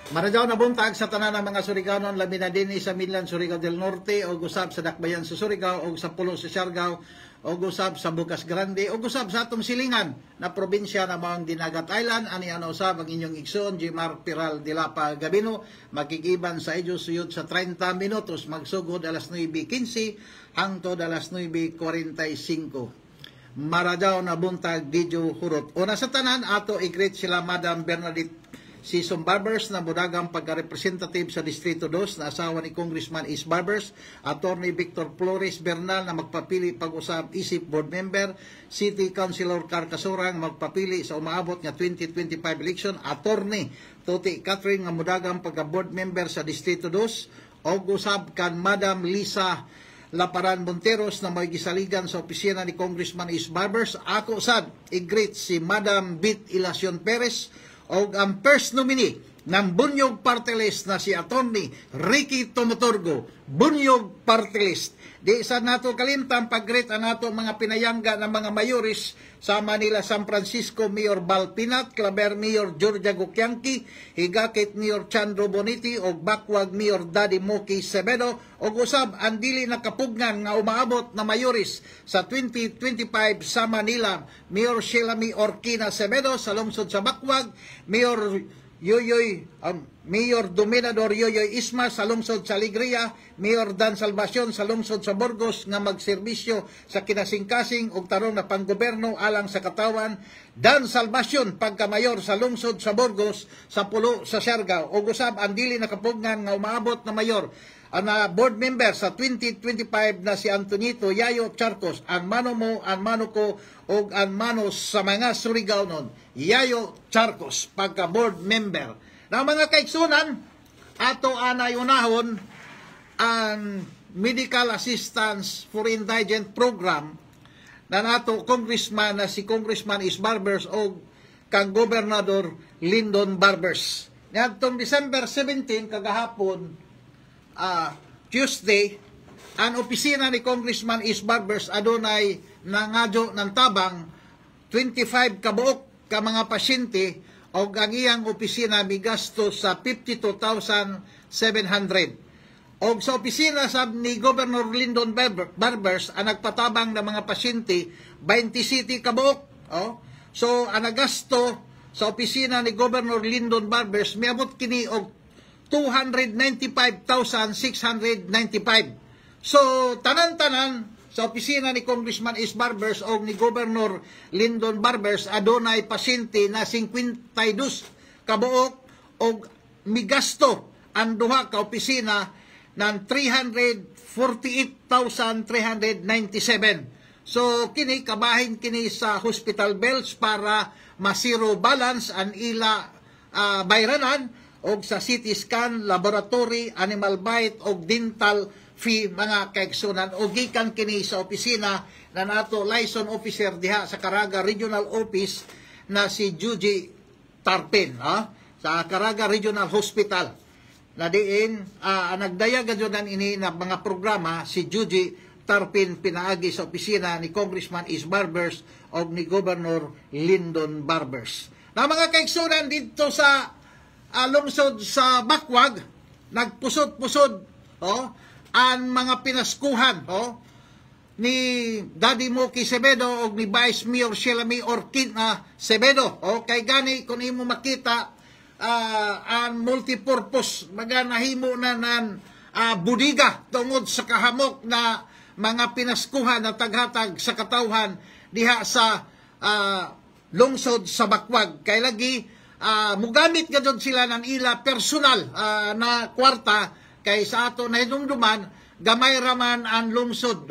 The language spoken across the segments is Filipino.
Maradyaw na buntag sa tanan ng mga Surigaonon, labi na din sa Midland, Surigao del Norte, o gusab sa Dakbayan sa Surigao, o sa Pulo sa Siargao, o gusab sa Bukas Grande, o gusab sa atong silingan na probinsya na maong Dinagat Island. Ani ano usab ang inyong igsoon, Jimar Piral Dilapa Gabino, magigiban sa idyo suyod sa 30 minutos, magsugod alas 9:15 hangtod alas 9:45. Maradyaw na buntag, Didyo Hurot. Una sa tanan, ato i-greet sila Madam Bernadette Sison Barbers na budagang pagka-representative sa Distrito 2 na asawa ni Congressman Is Barbers, Attorney Victor Flores Bernal na magpapili pag-usab isip board member, City Councilor Carcasurang magpapili sa umaabot nga 2025 election, Attorney Tuti Catherine nga mudagang pagka-board member sa Distrito 2, o usab kan Madam Lisa Laparan Monteros na may gisaligan sa opisina ni Congressman Is Barbers. Ako sad i-greet si Madam Bit Ilacion Perez o ang first nominee ng Bunyog Party List na si Attorney Ricky Tomoturgo, Bunyog Party List. Di sa nato kalimtang pag-greet ang nato mga pinayangga ng mga mayoris sa Manila, San Francisco, Mayor Bal Pinat, Claver Mayor Georgia Gukianki, Higakit Mayor Chandro Boniti, o Bakwag Mayor Daddy Moki Sevedo, o usab ang dili na kapugnan nga umaabot na mayoris sa 2025 sa Manila, Mayor Shelami Orquina Sevedo sa lungsod sa Bakwag, Mayor Mayor Dominador Yoyoy Isma sa lungsod sa Alegria, Mayor Dan Salvacion sa lungsod sa Burgos nga magserbisyo sa kinasingkasing ug tarong na panggoberno alang sa katawan, Dan Salvacion pagkamayor sa lungsod sa Burgos sa Pulo sa Siargao, ug usab ang dili nakapugnan nga umaabot na mayor na board member sa 2025 na si Antonito Yayo Charcos, ang mano mo, ang mano ko, o ang mano sa mga Surigaonon, Yayo Charcos, pagka-board member. Na mga kaigsunan, ato anay unahon ang Medical Assistance for Indigent Program na nato Congressman na si Congressman Is Barbers o kang Gobernador Lyndon Barbers. Nitong December 17, kagahapon, Tuesday, ang opisina ni Congressman Is Barbers adunay nangadyo ng tabang 25 kabuok ka mga pasyente o ang iyang opisina migasto sa 52,700. O sa opisina sab ni Governor Lyndon Barbers ang nagpatabang ng mga pasyente 27 kabuok. So ang nagasto sa opisina ni Governor Lyndon Barbers miabot kini og 295,695. So, tanan-tanan sa opisina ni Congressman Is Barbers o ni Governor Lyndon Barbers adunay pasyente na 52 kabuok o migasto ang duha ka opisina ng 348,397. So, kini kabahin kini sa hospital bills para ma-zero balance ang ila bayranan og sa CT scan, laboratory, animal bite og dental fee mga kaigsunan o gikan kini sa opisina na nato liaison officer diha sa Caraga Regional Office na si Juji Tarpin sa Caraga Regional Hospital na diin nagdaya gadyonan ini na mga programa si Juji Tarpin pinaagi sa opisina ni Congressman Is Barbers o ni Governor Lyndon Barbers. Na mga kaigsunan dito sa lungsod sa Bakwag, nagpusod-pusod ang mga pinaskuhan ni Daddy Moki Sevedo o ni Vice Mayor Shelami Orquina Sevedo. Kay gani kung imo makita ang multipurpose maganahimo na ng budiga tungod sa kahamok na mga pinaskuhan na taghatag sa katawhan diha sa lungsod sa Bakwag. Kay lagi mugamit gadon sila ng ila personal na kwarta kay sa ato na hinumduman gamay raman ang lungsod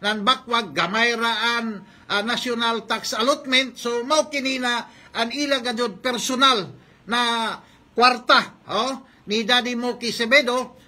ng Bakwag, gamay ra ang national tax allotment, so mao kini na ang ila gadon personal na kwarta ni Daddy Moki Sevedo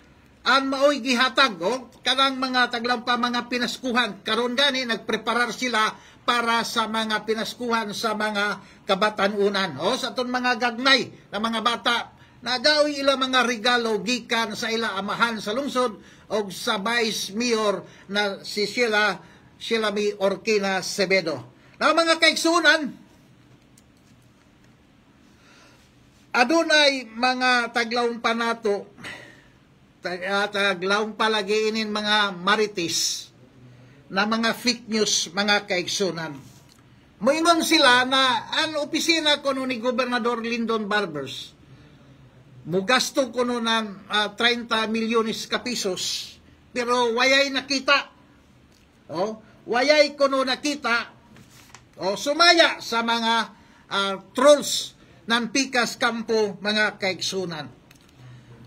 ang maoy gihatag kanang mga taglampa mga pinaskuhan karon gani nagpreparar sila para sa mga pinaskuhan sa mga kabatanunan. Sa itong mga gagnay na mga bata, nagawi ila mga regalo gikan sa ila amahan sa lungsod o sa Vice Mayor na si Shelami Orquina Sevedo. Na mga kaigsunan, adunay mga taglawong panato, taglawong palagiinin mga marites, na mga fake news, mga kaigsunan. Moingon sila na ang opisina kuno ni Gobernador Lyndon Barbers, mugasto kuno ng 30 milyones ka pesos, pero wayay nakita. Wayay kuno nakita. Sumaya sa mga trolls ng Pikas Campo, mga kaigsunan.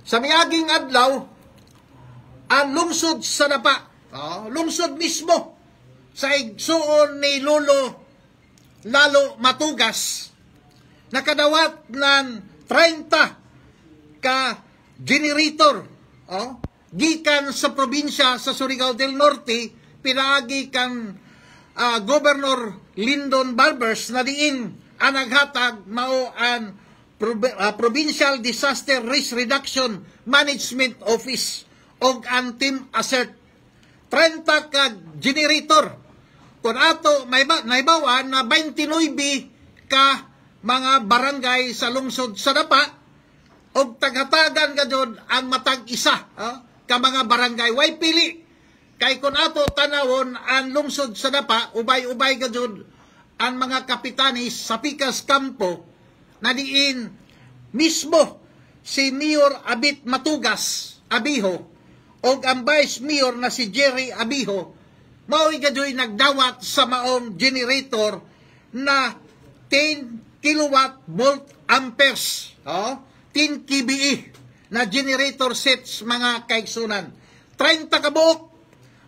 Sa miaging adlaw, ang lungsod sa Dapa, lungsod mismo, sa igsuon ni Lalo Matugas, nakadawat ng 30 ka generator, gikan sa probinsya sa Surigao del Norte, pinaagi kang Governor Lyndon Barbers na diin ang naghatag mao ang Provincial Disaster Risk Reduction Management Office o ang Team Assert. 30 ka generator. Kung ato naibawan na 29 ka mga barangay sa lungsod sa Dapa o taghatagan gadyon ang matag isa ka mga barangay. Way pili. Kay kung ato tanawon ang lungsod sa Dapa, ubay-ubay gadyon ang mga kapitanis sa Pikas Campo na diin mismo si Mayor Abit Matugas Abiho o ang Vice Mayor na si Jerry Abiho, mao'y gadyo'y nagdawat sa maong generator na 10 kilowatt volt amperes, 10 kBE na generator sets, mga kaigsunan. 30 kabuok,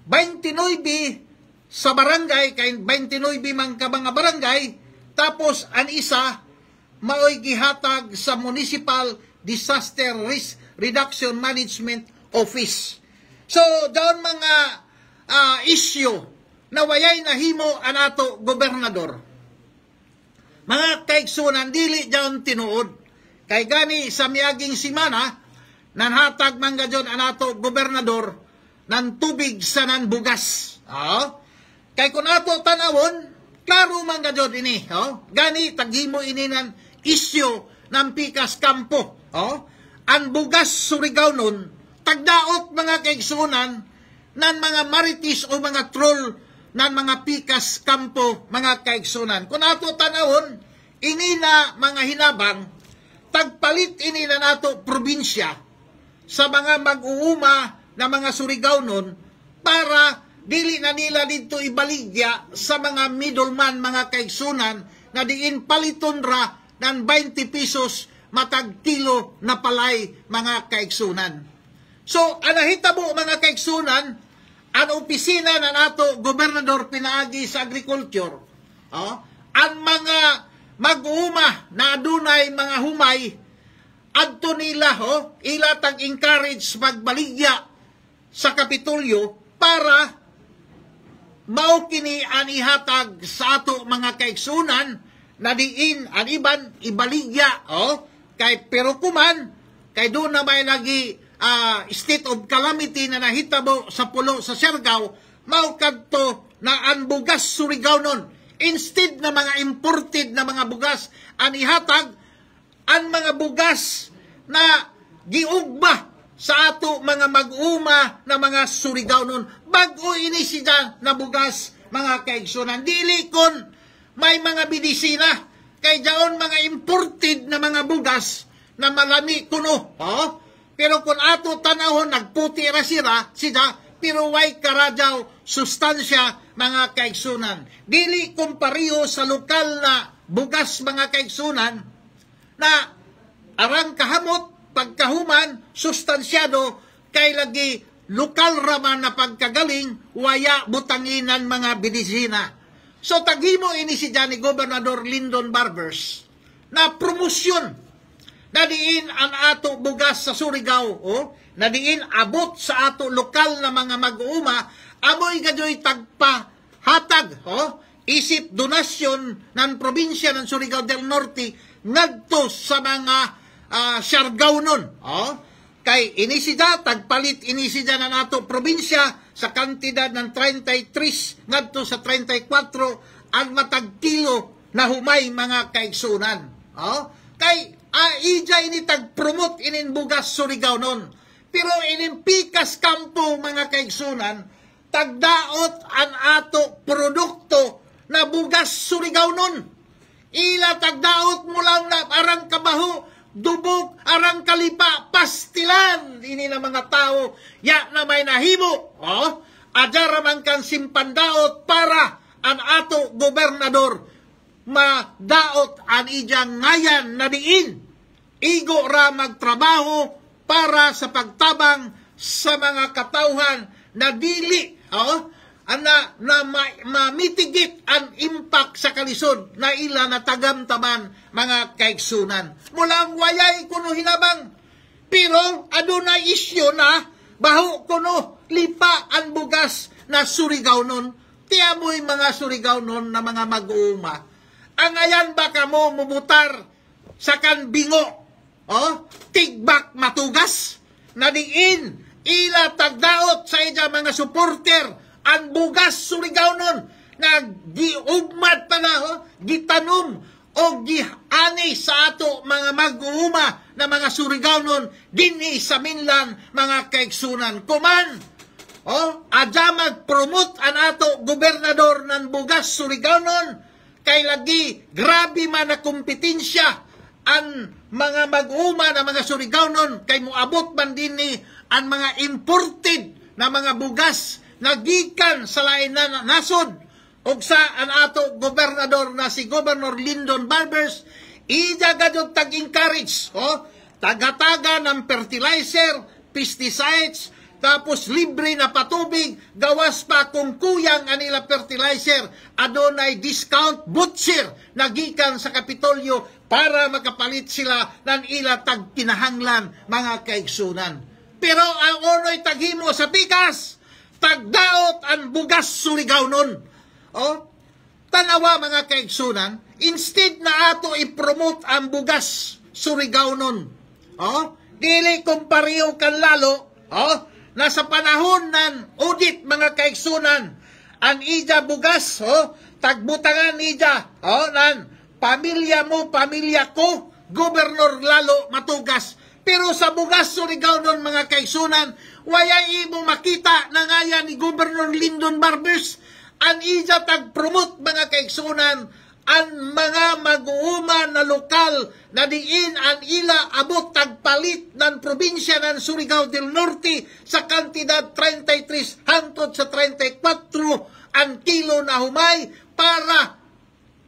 29 sa barangay, kay 29 man ka mga barangay, tapos ang isa mao'y gihatag sa Municipal Disaster Risk Reduction Management Office. So, doon mga issue na wayay nahimo ang ato gobernador. Mga kaigsunan, dili diyan tinuod. Kay gani sa miaging simana, nanhatag man gadyon ang ato gobernador ng tubig sa nanbugas. Kay kung ato tanawon, klaro man gadyon ini. Gani, taghimo ini ng issue ng Pikas Campo. Ang bugas Surigao nun, tagdaot mga kaigsunan ng mga marites o mga troll ng mga Pikas Campo, mga kaigsunan. Kung ato tanawon, ini na mga hinabang, tagpalit ini na nato probinsya sa mga mag-uuma na mga Surigao nun para dili na nila dito ibaligya sa mga middleman, mga kaigsunan, na diin paliton ra ng 20 pesos matag kilo na palay, mga kaigsunan. So, anahitabo mga kaigsunan, ang opisina na nato gobernador pinaagi sa agriculture, ang mga mag-uuma na adunay mga humay, adto nila, ila tag-encourage magbaligya sa Kapitolyo para mao kini ang ihatag sa ato mga kaigsunan na diin ang iban ibaligya, kay pero kuman kay doon na may lagi state of calamity na nahitabo sa pulo sa Siargao, mao kadto na ang bugas Surigao nun, instead na mga imported na mga bugas ang ihatag, ang mga bugas na giugba sa ato mga mag-uma na mga Surigao nun, bago ini siya na bugas, mga kaigsunan. Dili kon may mga bidisina, kay jaon mga imported na mga bugas na malami kuno. Pero kung ato tanahon, nagputi ra siya, pero way karadyaw sustansya, mga kaigsunan. Dili kumpariyo sa lokal na bugas, mga kaigsunan, na arang kahamot, pagkahuman, sustansyado, kay lagi lokal raman na pagkagaling, waya butanginan mga bidisina. So, taghimo ini si ni Gobernador Lyndon Barbers na promosyon na diin ang ato bugas sa Surigao, na diin abot sa ato lokal na mga mag-uuma, amoy gadyo'y tagpahatag, isip donasyon ng probinsya ng Surigao del Norte ngadto sa mga Siargao nun. Kay inisida, tagpalit inisida na nato probinsya sa kantidad ng 33 ngadto sa 34 ang matag kilo na humay, mga kaigsunan. Kay ija ini tag-promote inin bugas Surigao nun. Pero inin pikas kampo mga kaigsunan, tagdaot an ato produkto na bugas Surigao nun. Ila tagdaot mo lang na arang kabaho, dubog, arang kalipa, pastilan. Ini na mga tao, ya na may nahimo. Adjara man kan simpandaot para an ato gobernador madaot an ijang ngayan na diin. Igo ra magtrabaho para sa pagtabang sa mga katauhan na dili na mamitigit ang impact sa kalisod na ila na tagamtaman mga kaigsunan. Mulang wayay kuno hinabang, pero adunay isyo na baho kuno lipa ang bugas na Surigao nun. Tiamoy mga Surigao nun na mga mag-uuma. Ang ayan baka mo mubutar sa kanbingo, tigbak matugas, na diin ila tagdaot sa ija mga supporter ang bugas Surigao nun na giugmad pa na, gitanom o gihani sa ato mga mag-uuma na mga Surigao nun dinhi sa minlan mga kaigsunan. Kuman, adya mag-promote ang ato gobernador ng bugas Surigao nun, kay lagi grabe man na kompetensya ang mga mag-uuma na mga Surigao nun, kay muabot man dinhi ang mga imported na mga bugas nagikan sa lain na nasod. Og sa ang ato gobernador na si Governor Lyndon Barbers, ija gadyo tag-encourage, taga-taga ng fertilizer, pesticides, tapos libre na patubig, gawas pa kung kuyang anila fertilizer, adonay discount butcher, nagikan sa Kapitolyo para makapalit sila ng ila tag-kinahanglan mga kaigsunan. Pero ang onoy taghimo sa pikas, tagdaot ang bugas Surigao nun. Tanawa mga kaigsunan, instead na ato i-promote ang bugas Surigao nun, dili kumpariyo kan lalo, nasa panahon ng audit mga kaigsunan, ang ija bugas, tagbutangan ija, nan pamilya mo, pamilya ko, gobernador lalo matugas. Pero sa bugas Surigao nun mga kaigsunan, wayay imo makita na ngaya ni Governor Lyndon Barbers, ang ija tag-promote mga kaigsunan, ang mga mag-uuma na lokal na diin ang ila abot tagpalit ng probinsya ng Surigao del Norte sa kantidad 33 hangtod sa 34 ang kilo na humay para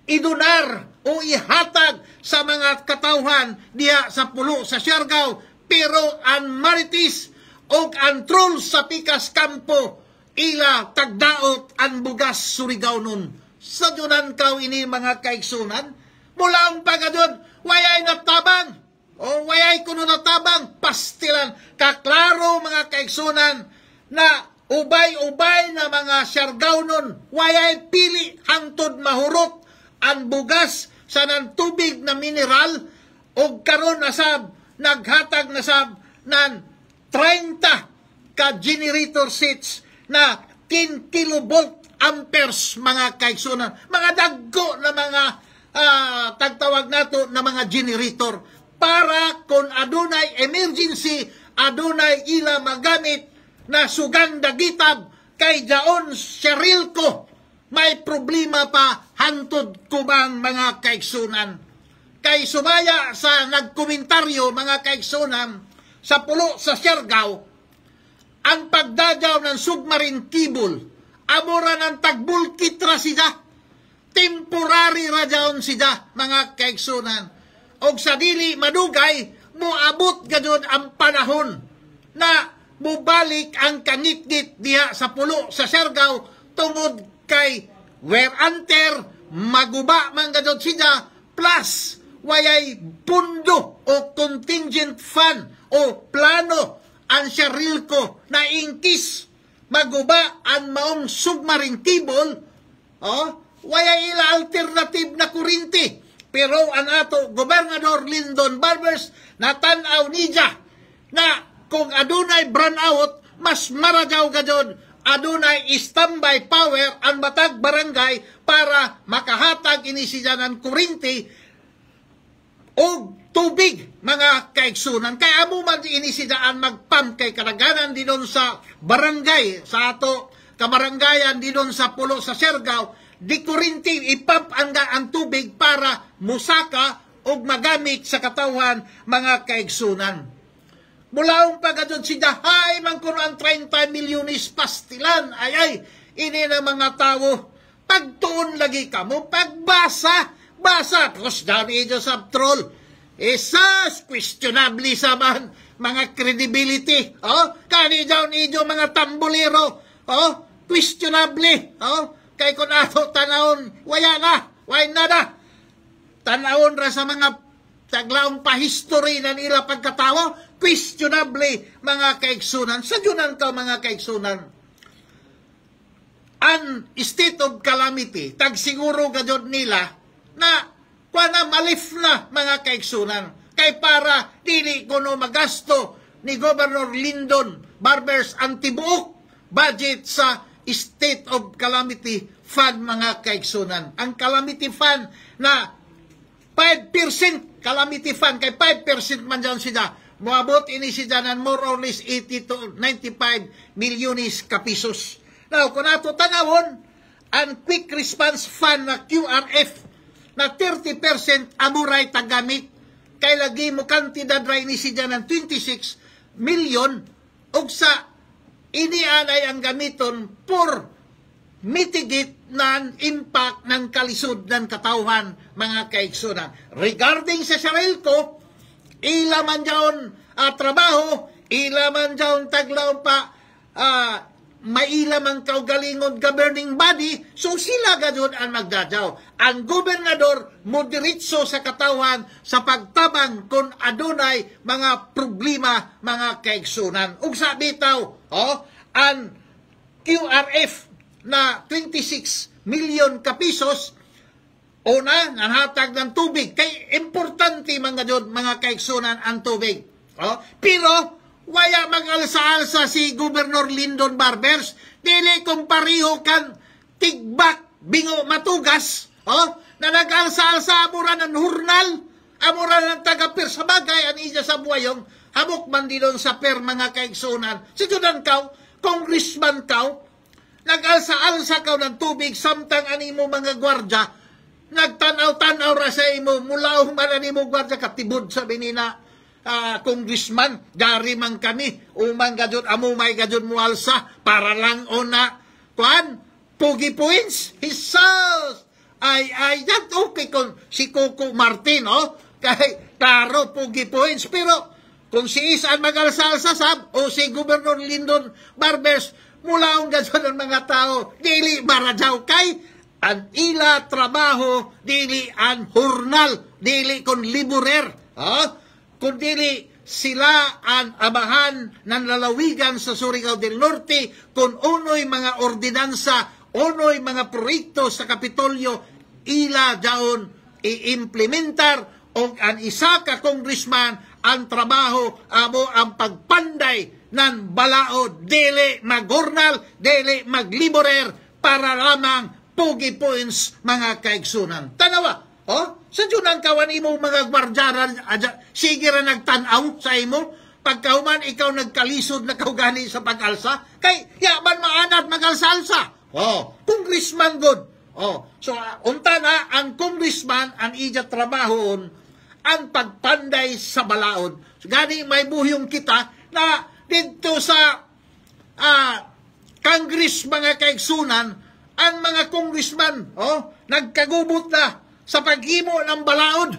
idunar o ihatag sa mga katauhan diya sa pulo sa Siargao. Pero ang maritis o ang troll sa pikas kampo, ila tagdaot ang bugas Surigao nun. Sa dunan kaw ini mga kaigsunan, mula ang pagadun, wayay natabang, o wayay kuno natabang, pastilan, kaklaro mga kaigsunan, na ubay-ubay na mga Siargao nun, wayay pili hangtod mahurot ang bugas sa ng tubig na mineral, o karon asab, naghatag na sab ng 30 ka generator sets na 10 kilovolt amperes mga kaigsunan. Mga daggo na mga tagtawag nato na mga generator para kung adunay emergency, adunay ila magamit na sugang dagitab kay jaon Siarilko, may problema pa hantod kumang mga kaigsunan. Kay sumaya sa nagkomentaryo mga kaigsunan sa pulo sa Siargao, ang pagdadaw ng submarine cable, amora ng tagbulkit ra sida, temporary ra dayon sida mga kaigsunan. Og sa dili madugay, moabot gadyon ang panahon na mubalik ang kangitgit diha sa pulo sa Siargao tungod kay wear anter, maguba man gadyon sida, plus wayay pundo o contingent fund o plano ang Siarilko na inkis maguba ang maong submarine cable, wayay ila alternative na kurinti. Pero ang ato Gobernador Lyndon Barbers natanaw niya na kung adunay brownout, mas maradaw gadyon adunay standby power ang matag barangay para makahatag ini siya ng kurinti o tubig, mga kaigsunan. Kaya amo man inisidaan magpump kay kadaganan di doon sa barangay, sa ato kabarangayan di doon sa pulo sa Siargao, di kurinti ipump ang tubig para musaka o magamit sa katawan, mga kaigsunan. Mulaong pagadod si dahay man kuno ang 30 milyones pastilan, ay ini na mga tao, pagtuon lagi kamo, pagbasa, tapos dami ito sa troll. Esas, questionably saman, mga credibility, kani daw niyo mga tambulero, questionably, kay kung ato tanawon, wala na, tanawon ra sa mga taglaong pa-history na nila pagkatawo, questionably, mga kaigsunan, sa yunan ka mga kaigsunan, an state of calamity, tagsiguro gadod nila, na kuana malif na mga kaigsunan kay para dili kuno magasto ni Governor Lyndon Barbers ang tibuok budget sa state of calamity fund, mga kaigsunan. Ang calamity fund na 5% calamity fund kay 5% man dyan sila moabot ini sila ng more or less 80 to 95 milyones kapisos. Now kung ato tanawon ang quick response fund na QRF na 30% amuray tagamit kay lagi mo kantidad ray ni siya ng 26 million og sa inianay ang gamiton for mitigate ng impact ng kalisod ng katawhan, mga kaigsunan. Regarding sa Sarelco, ila man dyan trabaho, ila man dyan taglaw pa mailam ang kaugalingon governing body, so sila gadon ang magdadaw. Ang gobernador moderitso sa katawan sa pagtabang kung adunay mga problema, mga kaigsunan. Ug sa bitaw, ang QRF na 26 million kapisos, una, nanhatag ng tubig. Kay importante mga kaigsunan ang tubig. Pero, waya mag-alsa-alsa si Governor Lyndon Barbers, dili kung pariho kan tigbak bingo matugas, na nag-alsa-alsa amura ng hurnal, amura ng taga-per sa bagay, anija sa buwayong, habok man din sa per, mga kaigsunan. Si Judan kaw, congressman kaw, nag-alsa-alsa kaw ng tubig, samtang animo mga gwardya, nagtanaw-tanaw ra sa imo, mula man animo gwardya, katibod sa binina, congressman, gari man kami, umang gadyon, amumay gadyon mo alsa, para lang ona, pugi points, hisas, yan, okay, kung si Coco Martin, kay, klaro, pugi points, pero, kung si Isan mag-alsa-alsa sab, o si Governor Lyndon Barbers, mula ang gadyon ng mga tao, dili maradyaw kay, ang ila trabaho, dili ang hurnal, dili kon liburer, kundi sila ang abahan ng lalawigan sa Surigao del Norte kung uno'y mga ordinansa, uno'y mga proyekto sa Kapitolyo, ila daon i-implementar o ang isa ka congressman ang trabaho amo ang pagpanday ng balaod, dili magurnal, dili magliborer para lamang pugi points, mga kaigsunan. Tanawa, sa Junan kawan imo mga gwardyaran, sige ra nagtanaw sa imo, pagkahuman ikaw nagkalisod na kaugani sa pag-alsa, kay yaman maanat mag-alsa-alsa. Congressman good. So, unta na, ang congressman, ang ija trabahon, ang pagpanday sa balaod. So, gani may buhyong kita na dito sa Congress, mga kaigsunan, ang mga congressman, nagkagubot na sa paghimo ng balaod,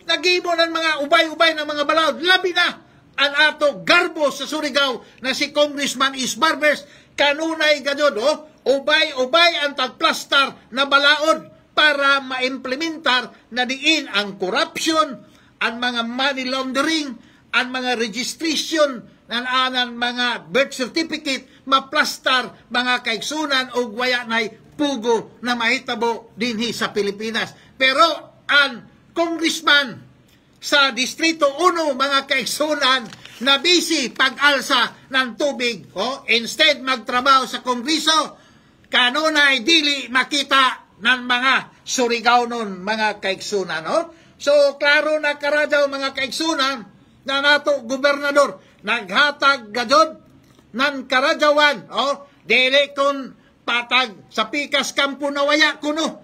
naghimo ng mga ubay-ubay ng mga balaod, labi na ang ato garbo sa Surigao na si Congressman Is Barbers, kanunay gadod, ubay-ubay ang tagplastar na balaod para maimplementar na diin ang corruption, ang mga money laundering, ang mga registration, ang mga birth certificate, maplastar, mga kaigsunan o guayanay pugo na mahitabo dinhi sa Pilipinas. Pero ang congressman sa Distrito 1, mga kaigsunan, na busy pag-alsa ng tubig, instead magtrabaho sa Kongreso, kanunay dili makita ng mga Surigao nun, mga kaigsunan. So, klaro na karadyaw mga kaigsunan na nato gobernador naghatag gadyon nan karadyawan. Dili kon patag sa pikas kampo na waya kuno.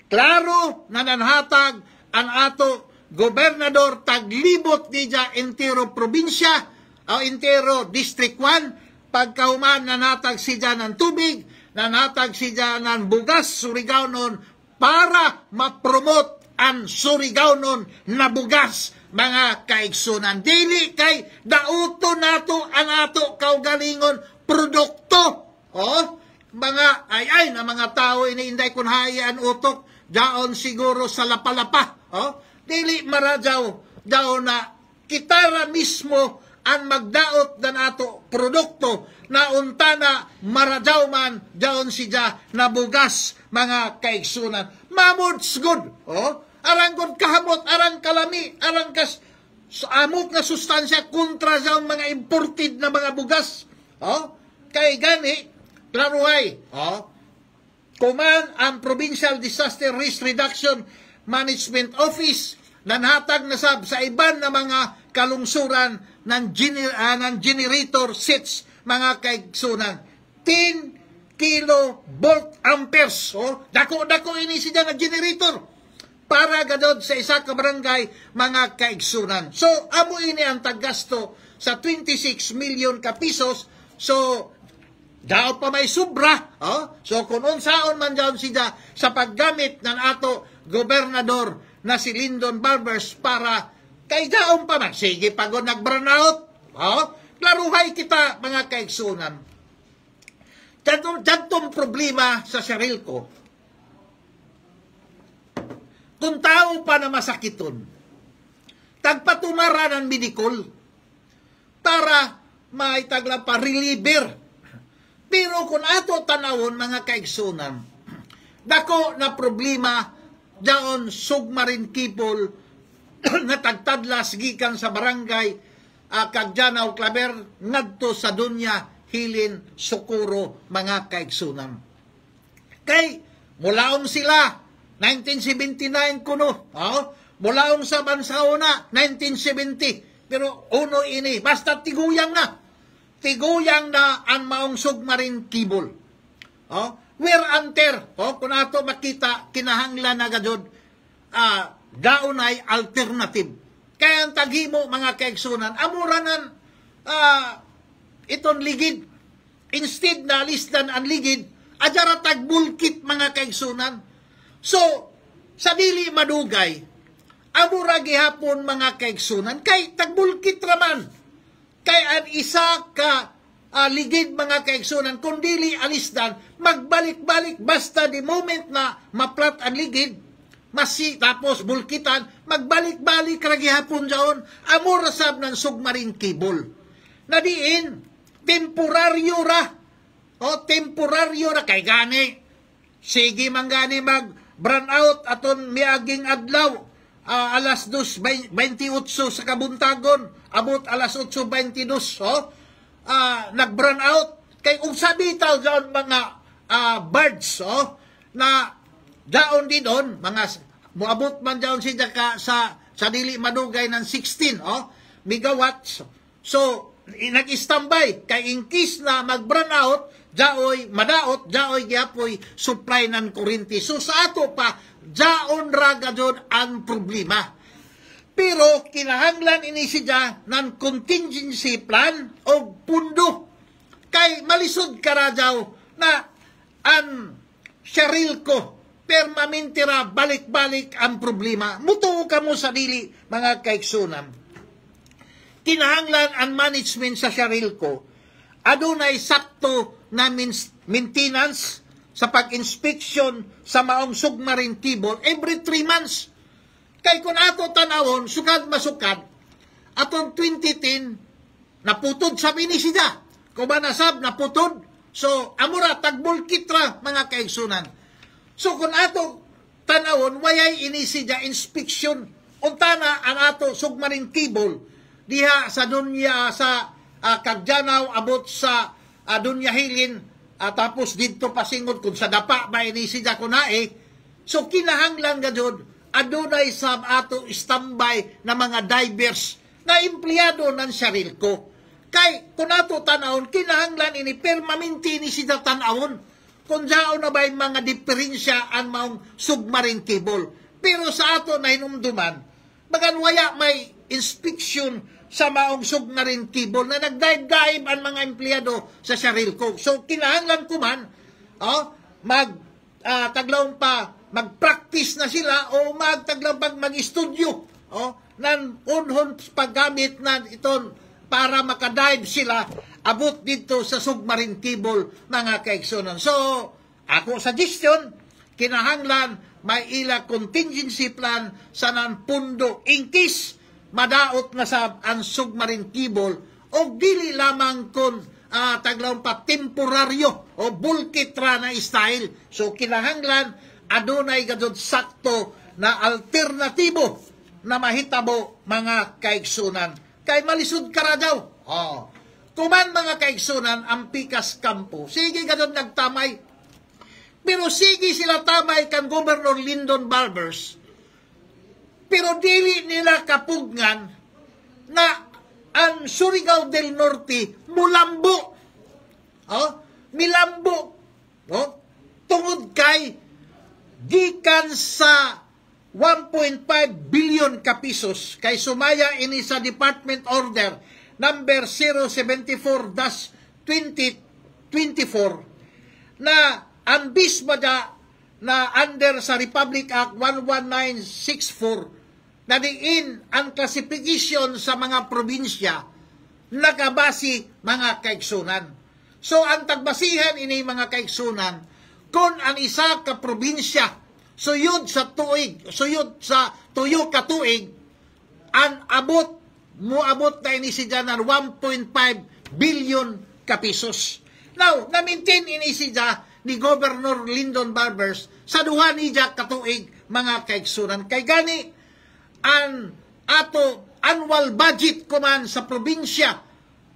Klaro na nanhatag ang ato gobernador taglibot dija entero probinsya o entero district 1 pagkahuman nanatag siya ng tubig, nanatag siya ng bugas Surigao nun para ma-promote ang Surigao nun na bugas mga kaigsunan. Dili kay dauto nato ang ato kaugalingon produkto. Mga ay na mga tao iniinday kun hayaan utok daon siguro sa lapalapa. Dili maradyaw daw na kitara mismo ang magdaot na nato produkto na unta na maradyaw man daon siya na bugas mga kaigsunan. Mamods good. Arang good kahamot, arang kalami, arang amot na sustansya kontra sa mga imported na mga bugas. Kay gani, klaruhay. Kuman ang Provincial Disaster Risk Reduction Management Office nanhatag na sa iban na mga kalungsuran ng generator sets mga kaigsunan. 10 kilovolt amperes. Dako ini siya na generator para gadod sa isa ka barangay mga kaigsunan. So, amo ini ang taggasto sa 26 million ka pesos. So, daw pa may sobra. So, kung unsaon man daw siya sa paggamit ng ato gobernador na si Lyndon Barbers para kay daon pa man. Sige, pagod nag-burnout. Klaruhay kita mga kaigsunan. Dantong problema sa saril ko. Kung tao pa na masakiton, tagpatumara ng medikol para maitagla pa reliever. Pero kung ato tanawon mga kaigsunan, dako na problema daon submarine cable na tagtadlas gikan sa barangay Kagjanaw Claver ngadto sa Dunya Hilin Socorro mga kaigsunan. Kay mulaong sila 1979 kuno, mulaong sa Bansaona 1970, pero uno ini basta tiguyang na ang maong submarine cable. Wear and tear, kung ato makita kinahanglan na gadod daon ay alternative. Kaya ang taghimo mga kaigsunan, amuranan iton ligid. Instead na listan ang ligid, adjara tagbulkit mga kaigsunan. So, sa dili madugay, amura gihapon mga kaigsunan, kay tagbulkit raman. Kay ang isa ka ligid mga kaigsunan, kung dili alisdan, magbalik-balik basta the moment na maplat ang ligid, tapos bulkitan, magbalik-balik ra gihapon jaon, amura sab ng submarine cable. Nadiin, temporaryo ra, kay gani. Sige man gani mag-burnout aton miaging adlaw, alas 2:28 sa kabuntagon, abot alas 8:22, nag-burnout. Kay kung sabitaw dyan mga birds, na daon din doon, mga muabot man dyan siya sa dili madugay ng 16 megawatts. So, nag-standby. Kay in case na mag-burnout, jaoy madaot, jaoy giapoy supply ng kuryente. So, sa ato pa, jaon raga doon ang problema. Pero, kinahanglan ini siya ng contingency plan o pundo. Kay malisod karadyaw na ang saril ko permanente ra balik-balik ang problema. Mutuo ka mo sa dili mga kaigsunan. Kinahanglan ang management sa saril ko adunay sakto na maintenance sa pag-inspection sa maong submarine cable every 3 months. Kay kung ato tanawon, sukad masukad, atong 2010, naputod sa siya. Kung ba nasab, naputod. So, amura, tagbulkit ra, mga kaigsunan. So, kung ato tanawon, wayay ini siya inspection. Untana, ang ato submarine cable, diha sa dunya, sa Kagjanaw, abot sa Dunya Hilin, tapos dito pasingod, kung sa dapa ba ini siya kunae. So, kinahanglan gadod, adunay sa ato standby na mga divers na empleyado ng Sarilco. Kay kung ato tanawon, kinahanglan ini permanente ni sida tanawon kung dao na ba mga diferensya ang maong submarine cable. Pero sa ato na hinumduman, bagan waya may inspection sa maong submarine cable na nagdaib-daib ang mga empleyado sa Sarilco. So kinahanglan ko man mag-practice na sila o mag-studio ng unhon paggamit na iton para makadive sila abot dito sa submarine cable mga kaigsunan. So, ako suggestion, kinahanglan may ila contingency plan sa nan pundo in case madaot na sa ang submarine cable o dili lamang kon temporaryo o bulkit ra na style. So, kinahanglan adunay gadud sakto na alternatibo na mahitabo mga kaigsunan. Kay malisod ka ra daw. Kuman mga kaigsunan ang pikas kampo, sige gadud nagtamay. Pero sige sila tamay kan Governor Lyndon Barbers. Pero dili nila kapugngan na ang Surigao del Norte mulambo. Milambo. Tungod kay gikan sa 1.5 billion ka pesos kay sumaya ini sa Department Order number 074-2024 na ang bismada na under sa Republic Act 11964 na diin ang classification sa mga probinsya nakabasi mga kaigsunan. So ang tagbasihan ini mga kaigsunan kung ang isa ka probinsya suyod sa tuyo ka tuig, ang muabot na inisiga ng 1.5 billion ka pesos. Now, na-maintain inisiga ni Governor Lyndon Barbers sa duha niya ka tuig mga kaigsunan. Kay gani, ang ato annual budget kuman sa probinsya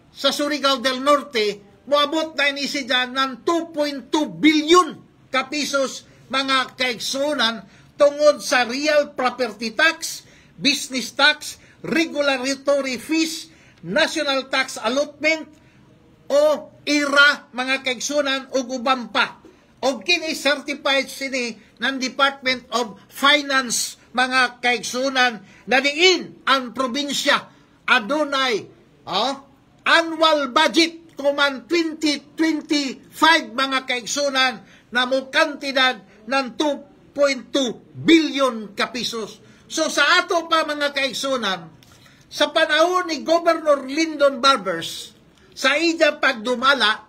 sa Surigao del Norte, muabot na inisiga ng 2.2 billion ka pesos mga kaigsunan tungod sa real property tax, business tax, regulatory fees, national tax allotment, o IRA mga kaigsunan o uban pa. O kini-certified sini ng Department of Finance mga kaigsunan na diin ang probinsya adunay annual budget kuman 2025 mga kaigsunan na mo kantidad ng 2.2 billion ka pesos. So sa ato pa mga kaigsunan, sa panahon ni Governor Lyndon Barbers, sa iya pagdumala,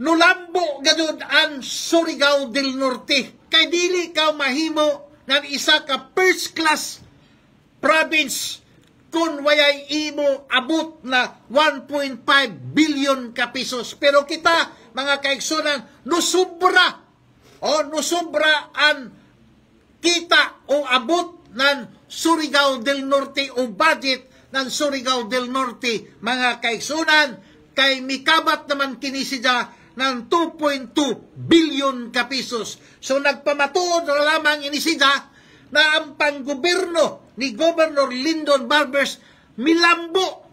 nulambo gadud ang Surigao del Norte. Kay dili ka mahimo ng isa ka first class province kung wayay imo abot na 1.5 billion ka pesos. Pero kita, mga kaigsunan, nusubra ang kita o abot ng Surigao del Norte o budget ng Surigao del Norte, mga kaigsunan, kay mikabat naman kinisida ng 2.2 billion ka pesos. So nagpamatuod na lamang inisida na ang panggoberno ni Governor Lyndon Barbers milambo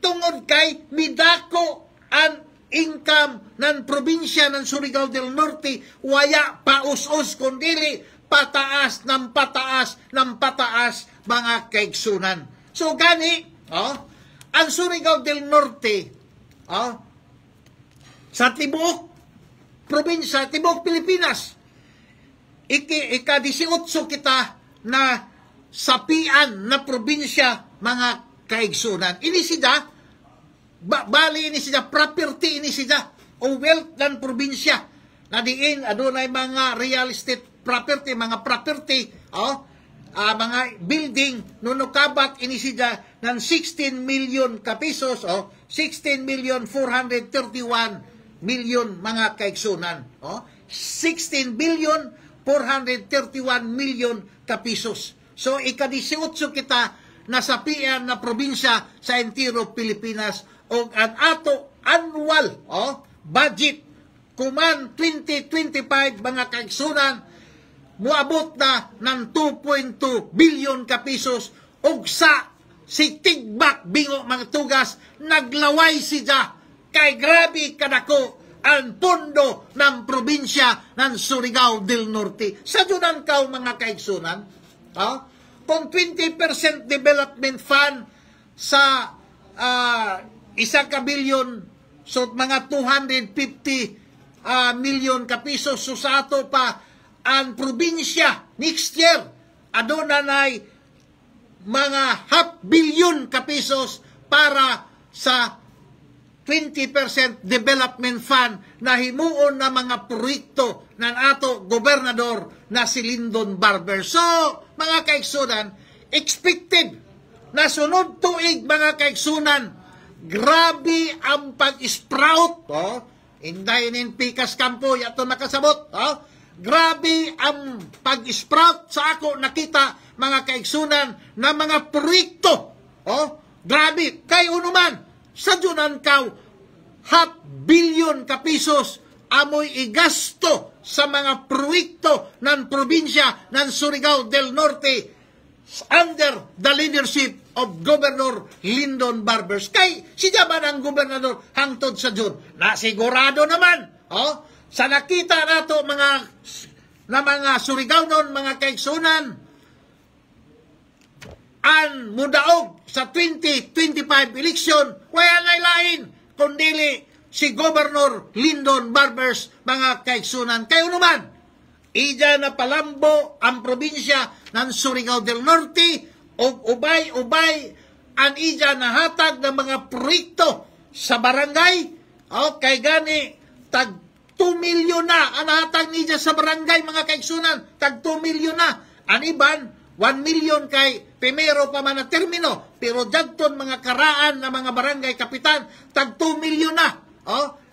tungod kay midako ang income ng probinsya ng Surigao del Norte, waya paus-us kundili pataas ng pataas ng pataas mga kaigsunan. So gani, ang Surigao del Norte sa tibuok probinsya, tibuok Pilipinas, ika-18 kita na sapian na probinsya mga kaigsunan. Ini sida bali ini sida property ini sida o wealth ng probinsya na diin adunay mga real estate property, mga property mga building nunukabat ini sida ng 16 million ka pesos 16 million 431 million mga kaigsunan 16 billion 431 million ka pesos. So ika-18 kita nasapian na probinsya sa entero Pilipinas o ang ato annual budget kuman 2025 mga kaigsunan muabot na ng 2.2 billion ka pesos ug sa si Tigbak Bingo mga tugas naglaway siya kay grabe kadako ang pondo ng probinsya ng Surigao del Norte. Sa dunan ka mga kaigsunan, kung 20% development fund sa 1 ka bilyon, so mga 250 million ka pesos, so sa ato pa ang probinsya next year, adunay mga half billion ka pesos para sa 20% development fund na himuon na mga proyekto ng ato gobernador na si Lyndon Barber. So, mga kaigsunan, expected na sunod tuig mga kaigsunan, grabe ang pag-sprout, indahin pikas kampo, yato nakasabot, grabe ang pag-sprout sa ako nakita mga kaigsunan na mga proyekto, grabe, kay unuman, sa junan kaw, half billion ka pesos amoy igasto sa mga proyekto ng probinsya ng Surigao del Norte under the leadership of Governor Lyndon Barbers. Kay siya man ang gobernador hangtod sa June. Nasigurado naman, sa nakita nato mga Surigao noon, mga kaigsunan, ang mudaog sa 2025 election, wala lain kundili si Governor Lyndon Barbers, mga kaigsunan. Kayo naman, ija na palambo ang probinsya ng Surigao del Norte o ubay-ubay ang ija na hatag ng mga proyekto sa barangay, kay gani tag 2 milyon na ang hatag niya sa barangay, mga kaigsunan, tag 2 milyon na. Ang iban 1 million kay primero pa man na termino, pero jagton mga karaan na mga barangay kapitan, tag 2 million na.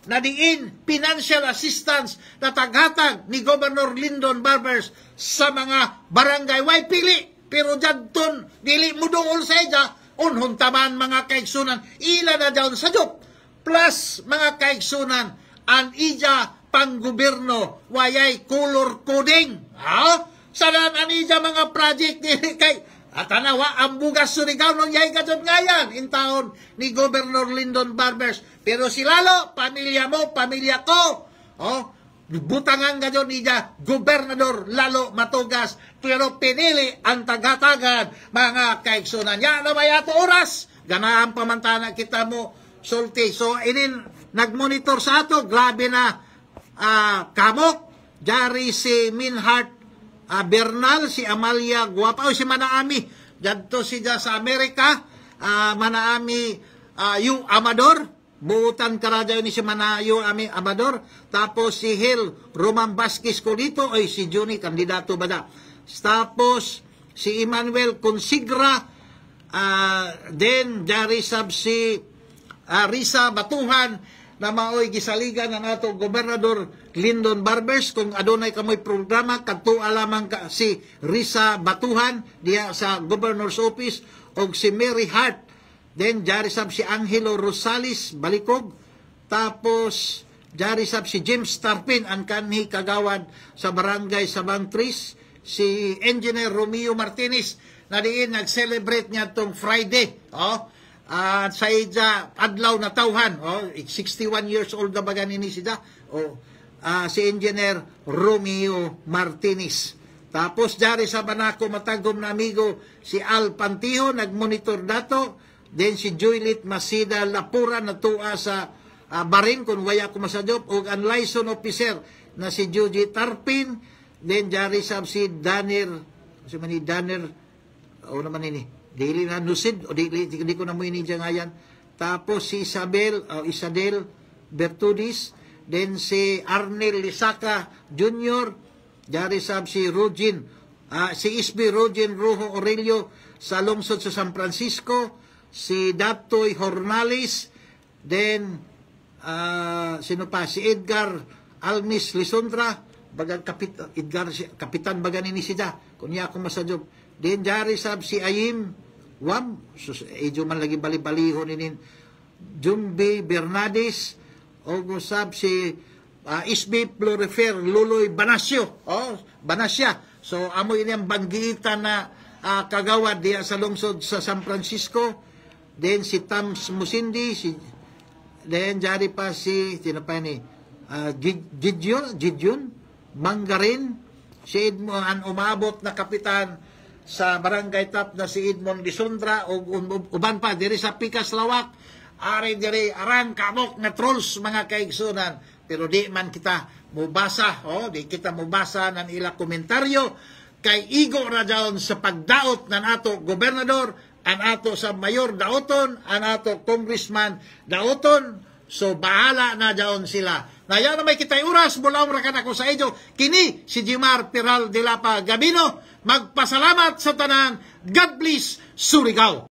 Na diin financial assistance na taghatag ni Governor Lyndon Barbers sa mga barangay. Way pili, pero jagton dili mo doon sa ija, unhon taman mga kaigsunan, ila na daw sa job. Plus mga kaigsunan, ang ija pang gobyerno, wayay color coding. Sanan anija mga project ni kay atanawa ang bugas Surigao nung yay kadyon ngayan in taon ni Governor Lyndon Barbers. Pero si Lalo, pamilya mo, pamilya ko, butangan kadyon niya Gobernador Lalo Matugas, pero pinili ang tagatagad mga kaigsunan. Yan na may ato oras, ganahan pamantana kita mo sulti. So inin nagmonitor sa ato, grabe na kamok, jari si Minhart Bernal, si Amalia Guapa, si Manaami, dito siya sa Amerika, Manaami Yu Amador, buutan karadyo ni si Manayu Amador, tapos si Hil Roman Vasquez Colito, ay si Juni, kandidato ba da? Tapos si Emmanuel Consigra, then Jarisab si Risa Batuhan, na maoy gisaligan ng ato Gobernador Lyndon Barbers kung adunay kamoy programa kadto alamang ka si Risa Batuhan diya sa Governor's Office og si Mary Hart, then jarisab si Angelo Rosales Balikog, tapos jarisab si James Tarpin ang kanhi kagawad sa barangay Sabang Tris, si Engineer Romeo Martinez na diin nag-celebrate niya tong Friday, sa ija adlaw na tawhan, 61 years old na baga nini siya, si Engineer Romeo Martinez. Tapos jari sa banako matagom na amigo si Al Pantijo nagmonitor dato, then si Juliet Masida Lapura natuwa sa barin kung waya ko masadyop, o ang liaison officer na si Judy Tarpin, then jari sa si Danir, si mani Danir, naman ini dili na nusid, o di ko na mo ininja ngayan. Tapos si Isadel Bertudis, then si Arnel Lisaka Jr., jarisab si Rogin, si Isby Rogin Rojo Aurelio sa lungsod sa San Francisco, si Datoy Hornales, then sino pa, si Edgar Almis Lisondra, bagang kapitan bagan ini siya, kunya ako masadyog. Then jarisab si Ayim edyo man lagi bali-balihon inin Jumbi Bernades, o gusab si Isby Florifer Luloy Banasio, Banasya. So amo ini ang banggitan na kagawad diya sa lungsod sa San Francisco. Then si Tams Musindi, then jari pa si tinapay ni Gideon Mangarin, si Edmond umabot na kapitan sa barangay top na si Edmond Lisondra o uban pa diri sa Pikas Lawak, ari diri aran kamok nga trolls mga kaigsunan, pero di man kita mubasa, di kita mubasa ng ila komentaryo kay igo ra dayon sa pagdaot ng ato gobernador, an ato sa mayor daoton, an ato congressman daoton. So bahala na dayon sila. Na yan na may kitay oras, mula ra ka na ko sa inyo. Kini si Jimar Peral de Lapa Gabino, magpasalamat sa tanan. God bless Surigao.